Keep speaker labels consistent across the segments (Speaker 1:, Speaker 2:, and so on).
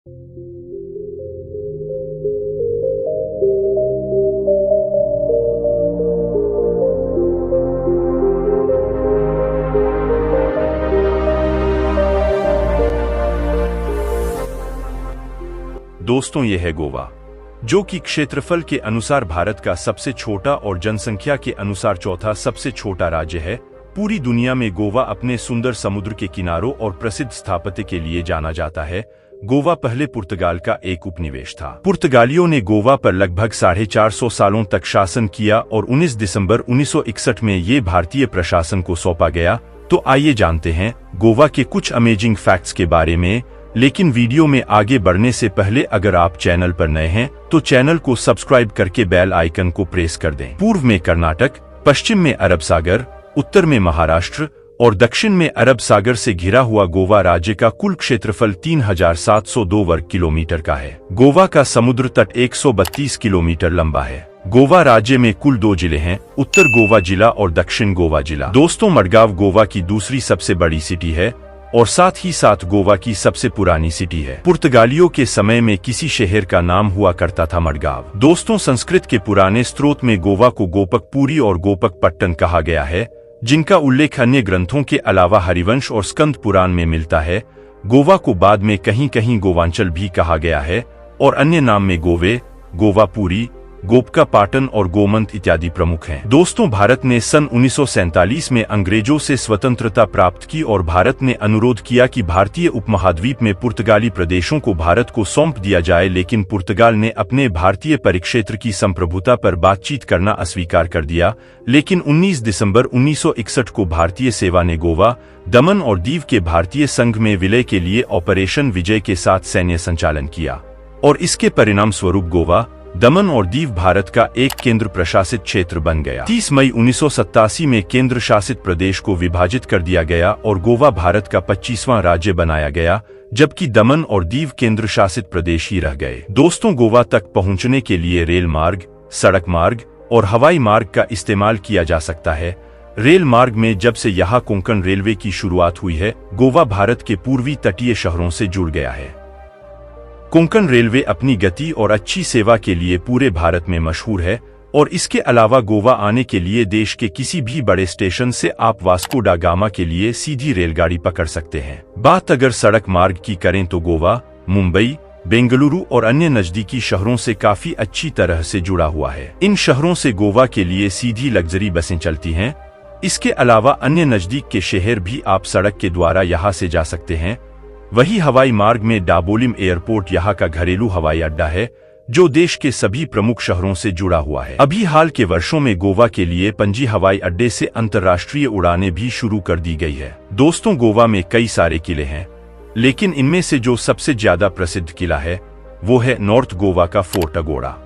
Speaker 1: दोस्तों, ये है गोवा, जो कि क्षेत्रफल के अनुसार भारत का सबसे छोटा और जनसंख्या के अनुसार चौथा सबसे छोटा राज्य है। पूरी दुनिया में गोवा अपने सुंदर समुद्र के किनारों और प्रसिद्ध स्थापत्य के लिए जाना जाता है। गोवा पहले पुर्तगाल का एक उपनिवेश था। पुर्तगालियों ने गोवा पर लगभग 450 सालों तक शासन किया और 19 दिसंबर 1961 में ये भारतीय प्रशासन को सौंपा गया। तो आइए जानते हैं गोवा के कुछ अमेजिंग फैक्ट्स के बारे में। लेकिन वीडियो में आगे बढ़ने से पहले अगर आप चैनल पर नए हैं तो चैनल को सब्सक्राइब करके बेल आइकन को प्रेस कर दें। पूर्व में कर्नाटक, पश्चिम में अरब सागर, उत्तर में महाराष्ट्र और दक्षिण में अरब सागर से घिरा हुआ गोवा राज्य का कुल क्षेत्रफल 3702 वर्ग किलोमीटर का है। गोवा का समुद्र तट 132 किलोमीटर लंबा है। गोवा राज्य में कुल 2 जिले हैं, उत्तर गोवा जिला और दक्षिण गोवा जिला। दोस्तों, मडगांव गोवा की दूसरी सबसे बड़ी सिटी है और साथ ही साथ गोवा की सबसे पुरानी सिटी है। पुर्तगालियों के समय में किसी शहर का नाम हुआ करता था मडगांव। दोस्तों, संस्कृत के पुराने स्रोत में गोवा को गोपकपुरी और गोपकपट्टन कहा गया है, जिनका उल्लेख अन्य ग्रंथों के अलावा हरिवंश और स्कंद पुराण में मिलता है। गोवा को बाद में कहीं कहीं गोवांचल भी कहा गया है और अन्य नाम में गोवे, गोवापुरी, गोपका पाटन और गोमंत इत्यादि प्रमुख हैं। दोस्तों, भारत ने सन 1947 में अंग्रेजों से स्वतंत्रता प्राप्त की और भारत ने अनुरोध किया कि भारतीय उपमहाद्वीप में पुर्तगाली प्रदेशों को भारत को सौंप दिया जाए, लेकिन पुर्तगाल ने अपने भारतीय परिक्षेत्र की संप्रभुता पर बातचीत करना अस्वीकार कर दिया। लेकिन 19 दिसंबर 1961 को भारतीय सेवा ने गोवा, दमन और दीव के भारतीय संघ में विलय के लिए ऑपरेशन विजय के साथ सैन्य संचालन किया और इसके परिणाम स्वरूप गोवा, दमन और दीव भारत का एक केंद्र प्रशासित क्षेत्र बन गया। 30 मई 1987 में केंद्र शासित प्रदेश को विभाजित कर दिया गया और गोवा भारत का 25वां राज्य बनाया गया, जबकि दमन और दीव केंद्र शासित प्रदेश ही रह गए। दोस्तों, गोवा तक पहुंचने के लिए रेल मार्ग, सड़क मार्ग और हवाई मार्ग का इस्तेमाल किया जा सकता है। रेल मार्ग में जब से यहाँ कोंकण रेलवे की शुरुआत हुई है, गोवा भारत के पूर्वी तटीय शहरों से जुड़ गया है। कोंकण रेलवे अपनी गति और अच्छी सेवा के लिए पूरे भारत में मशहूर है और इसके अलावा गोवा आने के लिए देश के किसी भी बड़े स्टेशन से आप वास्को डा गामा के लिए सीधी रेलगाड़ी पकड़ सकते हैं। बात अगर सड़क मार्ग की करें तो गोवा, मुंबई, बेंगलुरु और अन्य नजदीकी शहरों से काफी अच्छी तरह से जुड़ा हुआ है। इन शहरों से गोवा के लिए सीधी लग्जरी बसें चलती हैं। इसके अलावा अन्य नजदीक के शहर भी आप सड़क के द्वारा यहाँ से जा सकते हैं। वही हवाई मार्ग में डाबोलिम एयरपोर्ट यहाँ का घरेलू हवाई अड्डा है, जो देश के सभी प्रमुख शहरों से जुड़ा हुआ है। अभी हाल के वर्षों में गोवा के लिए पणजी हवाई अड्डे से अंतर्राष्ट्रीय उड़ानें भी शुरू कर दी गई है। दोस्तों, गोवा में कई सारे किले हैं, लेकिन इनमें से जो सबसे ज्यादा प्रसिद्ध किला है वो है नॉर्थ गोवा का फोर्ट अगोड़ा।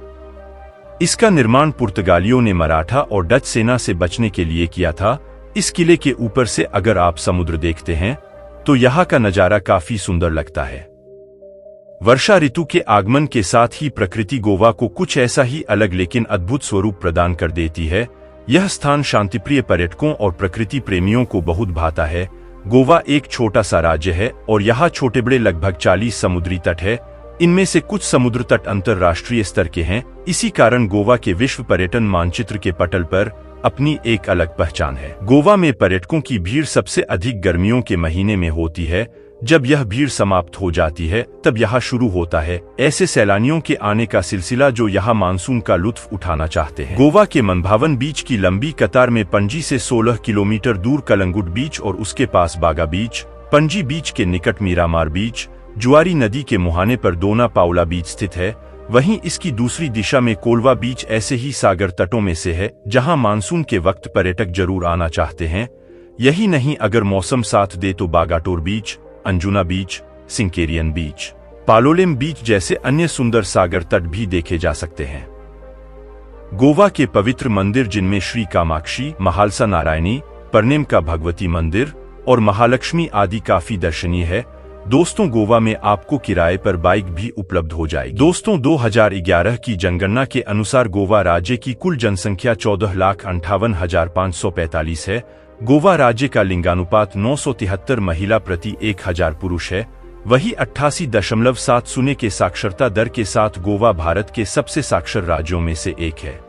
Speaker 1: इसका निर्माण पुर्तगालियों ने मराठा और डच सेना से बचने के लिए किया था। इस किले के ऊपर से अगर आप समुद्र देखते हैं तो यहाँ का नजारा काफी सुंदर लगता है। वर्षा ऋतु के आगमन के साथ ही प्रकृति गोवा को कुछ ऐसा ही अलग लेकिन अद्भुत स्वरूप प्रदान कर देती है। यह स्थान शांतिप्रिय पर्यटकों और प्रकृति प्रेमियों को बहुत भाता है। गोवा एक छोटा सा राज्य है और यहाँ छोटे बड़े लगभग 40 समुद्री तट है। इनमें से कुछ समुद्र तट अंतर्राष्ट्रीय स्तर के हैं। इसी कारण गोवा के विश्व पर्यटन मानचित्र के पटल पर अपनी एक अलग पहचान है। गोवा में पर्यटकों की भीड़ सबसे अधिक गर्मियों के महीने में होती है। जब यह भीड़ समाप्त हो जाती है तब यहाँ शुरू होता है ऐसे सैलानियों के आने का सिलसिला जो यहाँ मानसून का लुत्फ उठाना चाहते हैं। गोवा के मनभावन बीच की लंबी कतार में पणजी से 16 किलोमीटर दूर कलंगुट बीच और उसके पास बागा बीच, पणजी बीच के निकट मीरामार बीच, जुआरी नदी के मुहाने पर दोना पाउला बीच स्थित है। वहीं इसकी दूसरी दिशा में कोलवा बीच ऐसे ही सागर तटों में से है जहां मानसून के वक्त पर्यटक जरूर आना चाहते हैं। यही नहीं, अगर मौसम साथ दे तो बागाटोर बीच, अंजुना बीच, सिंकेरियन बीच, पालोलेम बीच जैसे अन्य सुंदर सागर तट भी देखे जा सकते हैं। गोवा के पवित्र मंदिर जिनमें श्री कामाक्षी, महालसा नारायणी, परनेम का भगवती मंदिर और महालक्ष्मी आदि काफी दर्शनीय है। दोस्तों, गोवा में आपको किराए पर बाइक भी उपलब्ध हो जाएगी। दोस्तों, 2011 की जनगणना के अनुसार गोवा राज्य की कुल जनसंख्या 14,58,545 है। गोवा राज्य का लिंगानुपात 973 महिला प्रति 1000 पुरुष है। वही 88.7 के साक्षरता दर के साथ गोवा भारत के सबसे साक्षर राज्यों में से एक है।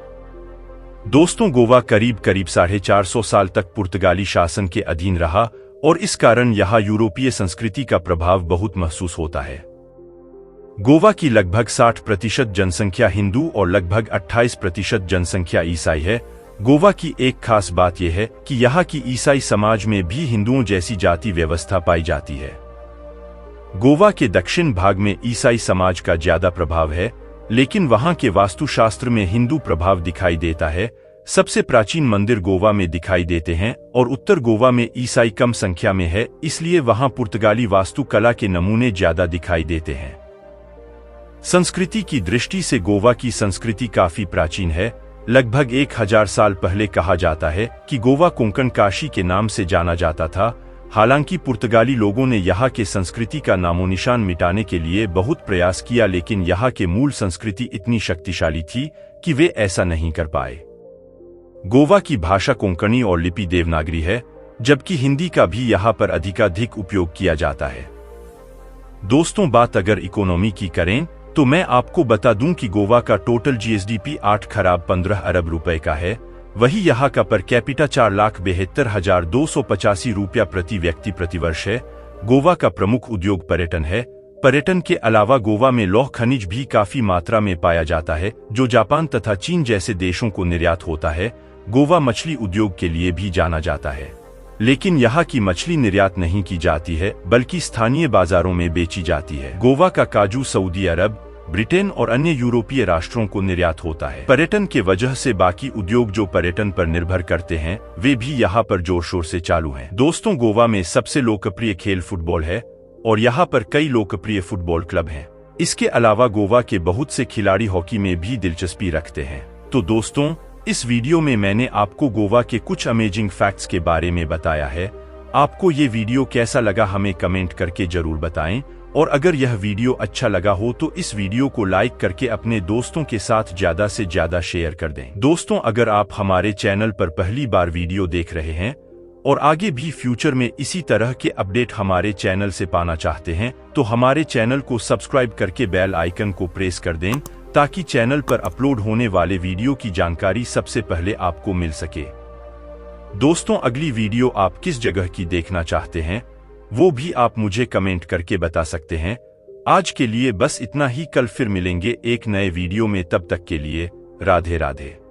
Speaker 1: दोस्तों, गोवा करीब 450 साल तक पुर्तगाली शासन के अधीन रहा और इस कारण यहाँ यूरोपीय संस्कृति का प्रभाव बहुत महसूस होता है। गोवा की लगभग 60% जनसंख्या हिंदू और लगभग 28% जनसंख्या ईसाई है। गोवा की एक खास बात यह है कि यहाँ की ईसाई समाज में भी हिंदुओं जैसी जाति व्यवस्था पाई जाती है। गोवा के दक्षिण भाग में ईसाई समाज का ज्यादा प्रभाव है, लेकिन वहाँ के वास्तुशास्त्र में हिंदू प्रभाव दिखाई देता है। सबसे प्राचीन मंदिर गोवा में दिखाई देते हैं और उत्तर गोवा में ईसाई कम संख्या में है, इसलिए वहाँ पुर्तगाली वास्तुकला के नमूने ज्यादा दिखाई देते हैं। संस्कृति की दृष्टि से गोवा की संस्कृति काफी प्राचीन है। लगभग 1000 साल पहले कहा जाता है कि गोवा कोंकण काशी के नाम से जाना जाता था। हालांकि पुर्तगाली लोगों ने यहाँ के संस्कृति का नामोनिशान मिटाने के लिए बहुत प्रयास किया, लेकिन यहाँ के मूल संस्कृति इतनी शक्तिशाली थी कि वे ऐसा नहीं कर पाए। गोवा की भाषा कोंकणी और लिपि देवनागरी है, जबकि हिंदी का भी यहाँ पर अधिकाधिक उपयोग किया जाता है। दोस्तों, बात अगर इकोनॉमी की करें तो मैं आपको बता दूं कि गोवा का टोटल जीएसडीपी 8,15 अरब रुपए का है। वही यहाँ का पर कैपिटा 4,72,285 रुपया प्रति व्यक्ति प्रतिवर्ष है। गोवा का प्रमुख उद्योग पर्यटन है। पर्यटन के अलावा गोवा में लौह खनिज भी काफी मात्रा में पाया जाता है, जो जापान तथा चीन जैसे देशों को निर्यात होता है। गोवा मछली उद्योग के लिए भी जाना जाता है, लेकिन यहाँ की मछली निर्यात नहीं की जाती है, बल्कि स्थानीय बाजारों में बेची जाती है। गोवा का काजू सऊदी अरब, ब्रिटेन और अन्य यूरोपीय राष्ट्रों को निर्यात होता है। पर्यटन के वजह से बाकी उद्योग जो पर्यटन पर निर्भर करते हैं, वे भी यहाँ पर जोर शोर से चालू हैं। दोस्तों, गोवा में सबसे लोकप्रिय खेल फुटबॉल है और यहाँ पर कई लोकप्रिय फुटबॉल क्लब हैं। इसके अलावा गोवा के बहुत से खिलाड़ी हॉकी में भी दिलचस्पी रखते हैं। तो दोस्तों, इस वीडियो में मैंने आपको गोवा के कुछ अमेजिंग फैक्ट्स के बारे में बताया है। आपको ये वीडियो कैसा लगा हमें कमेंट करके जरूर बताएं, और अगर यह वीडियो अच्छा लगा हो तो इस वीडियो को लाइक करके अपने दोस्तों के साथ ज्यादा से ज्यादा शेयर कर दें। दोस्तों, अगर आप हमारे चैनल पर पहली बार वीडियो देख रहे हैं और आगे भी फ्यूचर में इसी तरह के अपडेट हमारे चैनल से पाना चाहते हैं, तो हमारे चैनल को सब्सक्राइब करके बेल आइकन को प्रेस कर दें, ताकि चैनल पर अपलोड होने वाले वीडियो की जानकारी सबसे पहले आपको मिल सके। दोस्तों, अगली वीडियो आप किस जगह की देखना चाहते हैं वो भी आप मुझे कमेंट करके बता सकते हैं। आज के लिए बस इतना ही। कल फिर मिलेंगे एक नए वीडियो में। तब तक के लिए राधे राधे।